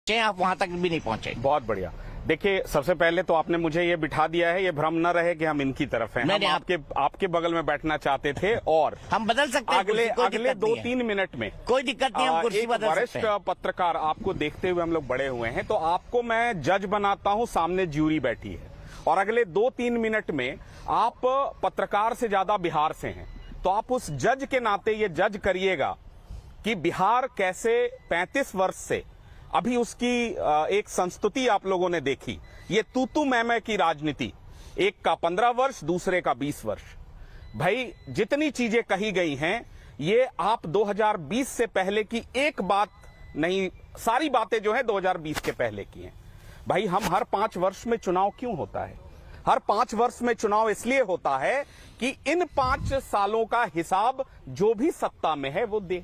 आप वहां तक भी नहीं पहुंचे। बहुत बढ़िया। देखिए, सबसे पहले तो आपने मुझे ये बिठा दिया है, ये भ्रम न रहे कि हम इनकी तरफ हैं। हम आपके बगल में बैठना चाहते थे और हम बदल सकते हैं अगले 2-3 मिनट में कोई दिक्कत नहीं, हम कुर्सी बदल सकते हैं। वरिष्ठ पत्रकार आपको देखते हुए हम लोग बड़े हुए हैं, तो आपको मैं जज बनाता हूं, सामने ज्यूरी बैठी है और अगले 2-3 मिनट में आप पत्रकार से ज्यादा बिहार से हैं, तो आप उस जज के नाते ये जज करिएगा कि बिहार कैसे 35 वर्ष से अभी उसकी एक संस्तुति आप लोगों ने देखी, ये तू मैं की राजनीति, एक का 15 वर्ष, दूसरे का 20 वर्ष। भाई जितनी चीजें कही गई हैं, ये आप 2020 से पहले की एक बात नहीं, सारी बातें जो है 2020 के पहले की हैं। भाई हम हर 5 वर्ष में चुनाव क्यों होता है? हर 5 वर्ष में चुनाव इसलिए होता है कि इन 5 सालों का हिसाब जो भी सत्ता में है वो दे।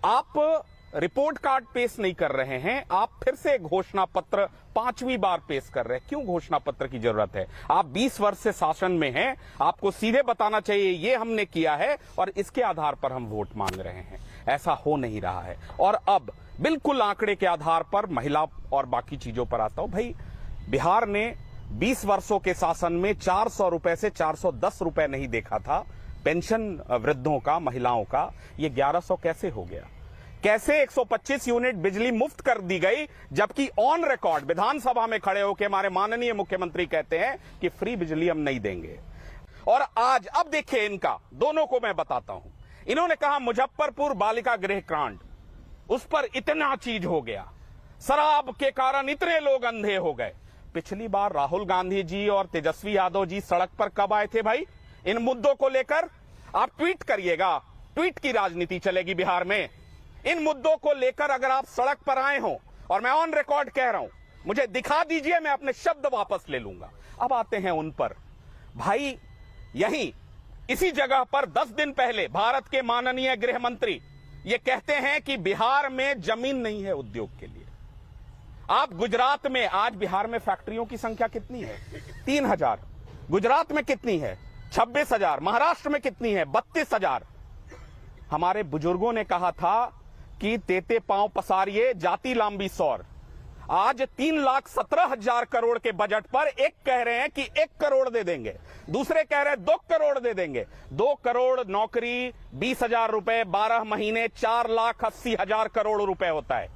आप रिपोर्ट कार्ड पेश नहीं कर रहे हैं, आप फिर से घोषणा पत्र 5वीं बार पेश कर रहे हैं। क्यों घोषणा पत्र की जरूरत है? आप 20 वर्ष से शासन में हैं, आपको सीधे बताना चाहिए ये हमने किया है और इसके आधार पर हम वोट मांग रहे हैं। ऐसा हो नहीं रहा है। और अब बिल्कुल आंकड़े के आधार पर महिला और बाकी चीजों पर आता हूं। भाई बिहार ने 20 वर्षों के शासन में 400 रुपए से 410 रुपए नहीं देखा था पेंशन वृद्धों का, महिलाओं का, ये 1100 कैसे हो गया? कैसे 125 यूनिट बिजली मुफ्त कर दी गई, जबकि ऑन रिकॉर्ड विधानसभा में खड़े होकर हमारे माननीय मुख्यमंत्री कहते हैं कि फ्री बिजली हम नहीं देंगे। और आज अब देखिए इनका, दोनों को मैं बताता हूं। इन्होंने कहा मुजफ्फरपुर बालिका गृह कांड, उस पर इतना चीज हो गया, शराब के कारण इतने लोग अंधे हो गए। पिछली बार राहुल गांधी जी और तेजस्वी यादव जी सड़क पर कब आए थे भाई इन मुद्दों को लेकर? आप ट्वीट करिएगा, ट्वीट की राजनीति चलेगी बिहार में। इन मुद्दों को लेकर अगर आप सड़क पर आए हो, और मैं ऑन रिकॉर्ड कह रहा हूं, मुझे दिखा दीजिए, मैं अपने शब्द वापस ले लूंगा। अब आते हैं उन पर। भाई यहीं इसी जगह पर 10 दिन पहले भारत के माननीय गृह मंत्री ये कहते हैं कि बिहार में जमीन नहीं है उद्योग के लिए। आप गुजरात में, आज बिहार में फैक्ट्रियों की संख्या कितनी है? 3000। गुजरात में कितनी है? 26,000। महाराष्ट्र में कितनी है? 32,000। हमारे बुजुर्गों ने कहा था कि तेते पांव पसारिए जाति लांबी सौर। आज 3,17,000 करोड़ के बजट पर एक कह रहे हैं कि 1 करोड़ दे देंगे, दूसरे कह रहे हैं 2 करोड़ दे देंगे। 2 करोड़ नौकरी, 20,000 रुपए 12 महीने, 4,80,000 करोड़ रुपए होता है।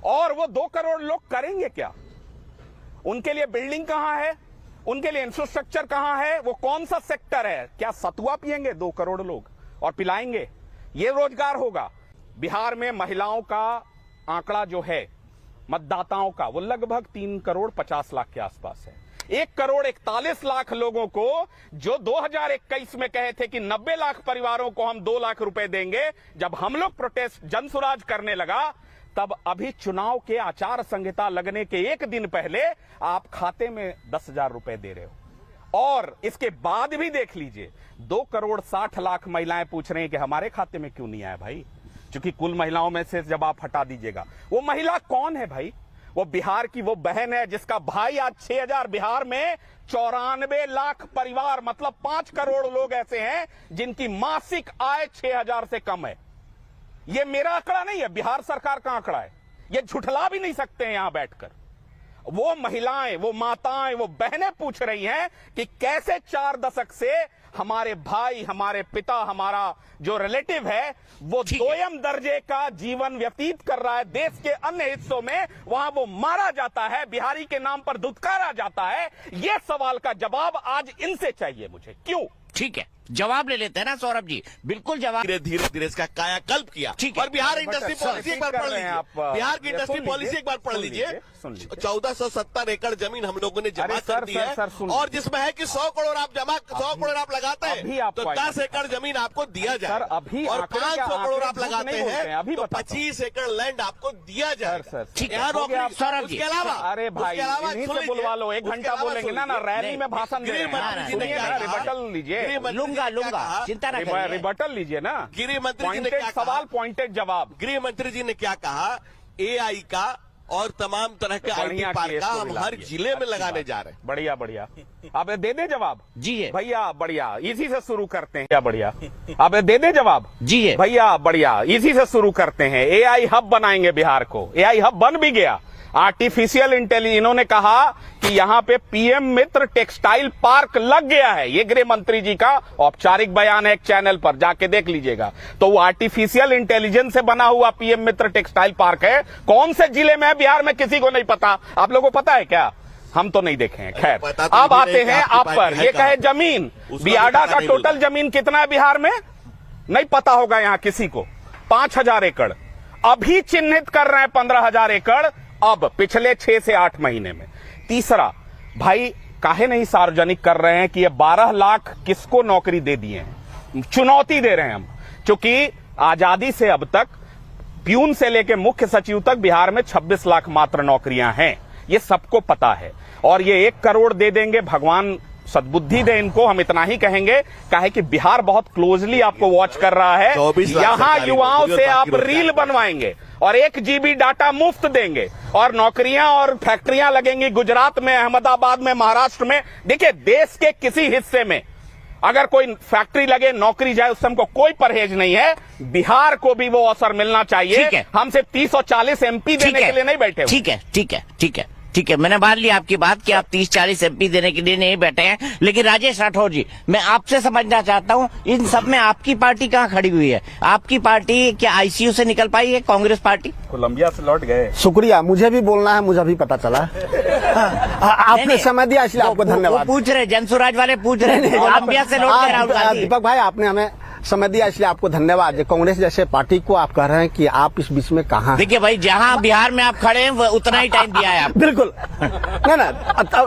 और वो 2 करोड़ लोग करेंगे क्या? उनके लिए बिल्डिंग कहां है? उनके लिए इंफ्रास्ट्रक्चर कहां है? वो कौन सा सेक्टर है? क्या सतुआ पिएंगे 2 करोड़ लोग और पिलाएंगे? ये रोजगार होगा? बिहार में महिलाओं का आंकड़ा जो है मतदाताओं का, वो लगभग 3 करोड़ 50 लाख के आसपास है। 1 करोड़ 41 लाख लोगों को जो 2021 में कहे थे कि 90 लाख परिवारों को हम 2 लाख रुपए देंगे, जब हम लोग प्रोटेस्ट जनसुराज करने लगा, तब अभी चुनाव के आचार संहिता लगने के 1 दिन पहले आप खाते में 10,000 रुपए दे रहे हो। और इसके बाद भी देख लीजिए, 2 करोड़ 60 लाख महिलाएं पूछ रही हैं कि हमारे खाते में क्यों नहीं आया भाई? क्योंकि कुल महिलाओं में से जब आप हटा दीजिएगा, वो महिला कौन है भाई? वो बिहार की वो बहन है जिसका भाई आज 6,000, बिहार में 94 लाख परिवार, मतलब 5 करोड़ लोग ऐसे हैं जिनकी मासिक आय 6,000 से कम है। ये मेरा आंकड़ा नहीं है, बिहार सरकार का आंकड़ा है। ये झुठला भी नहीं सकते हैं यहां बैठकर। वो महिलाएं, वो माताएं, वो बहनें पूछ रही हैं कि कैसे 4 दशक से हमारे भाई, हमारे पिता, हमारा जो रिलेटिव है वो दोयम दर्जे का जीवन व्यतीत कर रहा है। देश के अन्य हिस्सों में वहां वो मारा जाता है, बिहारी के नाम पर धुतकारा जाता है। ये सवाल का जवाब आज इनसे चाहिए मुझे। क्यों? ठीक है, जवाब ले लेते हैं ना सौरभ जी, बिल्कुल जवाब। धीरे धीरे इसका कायाकल्प किया। और बिहार इंडस्ट्री पॉलिसी एक बार पढ़ लीजिए, बिहार की इंडस्ट्री पॉलिसी एक बार पढ़ लीजिए। 1470 एकड़ जमीन हम लोगों ने जमा कर दी है, और जिसमें है कि 100 करोड़ आप लगाते हैं तो 10 एकड़ जमीन आपको दिया जाए, और 500 करोड़ आप लगाते हैं तो 25 एकड़ लैंड आपको दिया जाएगा। उसके अलावा, अरे भाई बुलवा लो, 1 घंटा बोलेंगे ना, रैली में भाषण दे रिबटल लीजिए, लूंगा, चिंता न करिए, रिबटल लीजिए ना। गृह मंत्री जी ने क्या सवाल, पॉइंटेड जवाब। गृह मंत्री जी ने क्या कहा? AI का और तमाम तरह के आईटी पार्क का हम हर जिले में लगाने जा रहे हैं। बढ़िया बढ़िया। अब दे दे जवाब जी है भैया, बढ़िया, इसी से शुरू करते हैं। क्या बढ़िया, अब दे दे जवाब जी है भैया, बढ़िया, इसी से शुरू करते हैं। एआई हब बनाएंगे बिहार को। एआई हब बन भी गया। आर्टिफिशियल इंटेलिजेंस, इन्होंने कहा कि यहाँ पे पीएम मित्र टेक्सटाइल पार्क लग गया है। ये गृह मंत्री जी का औपचारिक बयान है, एक चैनल पर जाके देख लीजिएगा। तो वो आर्टिफिशियल इंटेलिजेंस से बना हुआ पीएम मित्र टेक्सटाइल पार्क है। कौन से जिले में है बिहार में किसी को नहीं पता। आप लोगों को पता है क्या? हम तो नहीं देखे हैं। खैर, अब आते हैं आप पर। ये कहे जमीन, बियाडा का टोटल जमीन कितना है बिहार में? नहीं पता होगा यहाँ किसी को। 5000 एकड़ अभी चिन्हित कर रहे हैं, 15,000 एकड़ अब पिछले 6 से 8 महीने में। तीसरा, भाई काहे नहीं सार्वजनिक कर रहे हैं कि ये 12 लाख किसको नौकरी दे दिए हैं? चुनौती दे रहे हैं हम, क्योंकि आजादी से अब तक प्यून से लेकर मुख्य सचिव तक बिहार में 26 लाख मात्र नौकरियां हैं। ये सबको पता है। और ये 1 करोड़ दे देंगे, भगवान सद्बुद्धि दे इनको, हम इतना ही कहेंगे। काहे कि बिहार बहुत क्लोजली आपको वॉच कर रहा है। यहां युवाओं से आप रील बनवाएंगे और 1 GB डाटा मुफ्त देंगे और नौकरियां और फैक्ट्रियां लगेंगी गुजरात में, अहमदाबाद में, महाराष्ट्र में। देखिए, देश के किसी हिस्से में अगर कोई फैक्ट्री लगे, नौकरी जाए, उससे हमको कोई परहेज नहीं है। बिहार को भी वो अवसर मिलना चाहिए। हम सिर्फ 30 और 40 MP देने के लिए नहीं बैठे। ठीक है, ठीक है, ठीक है, ठीक है, मैंने मान लिया आपकी बात कि आप 30-40 MP देने के लिए नहीं बैठे हैं। लेकिन राजेश राठौर जी, मैं आपसे समझना चाहता हूं, इन सब में आपकी पार्टी कहां खड़ी हुई है? आपकी पार्टी क्या ICU से निकल पाई है? कांग्रेस पार्टी कोलंबिया से लौट गए। शुक्रिया, मुझे भी बोलना है, मुझे भी पता चला। आपने समय दिया इसलिए आपको धन्यवाद। पूछ रहे जनसुराज वाले, पूछ रहे कोलंबिया से लौट गए राहुल गांधी। दीपक भाई, आपने हमें समय दिया इसलिए आपको धन्यवाद। कांग्रेस जैसे पार्टी को आप कह रहे हैं कि आप इस बीच में कहाँ हैं? देखिए भाई, जहां बिहार में आप खड़े हैं वो उतना ही टाइम दिया है आप। बिल्कुल। ना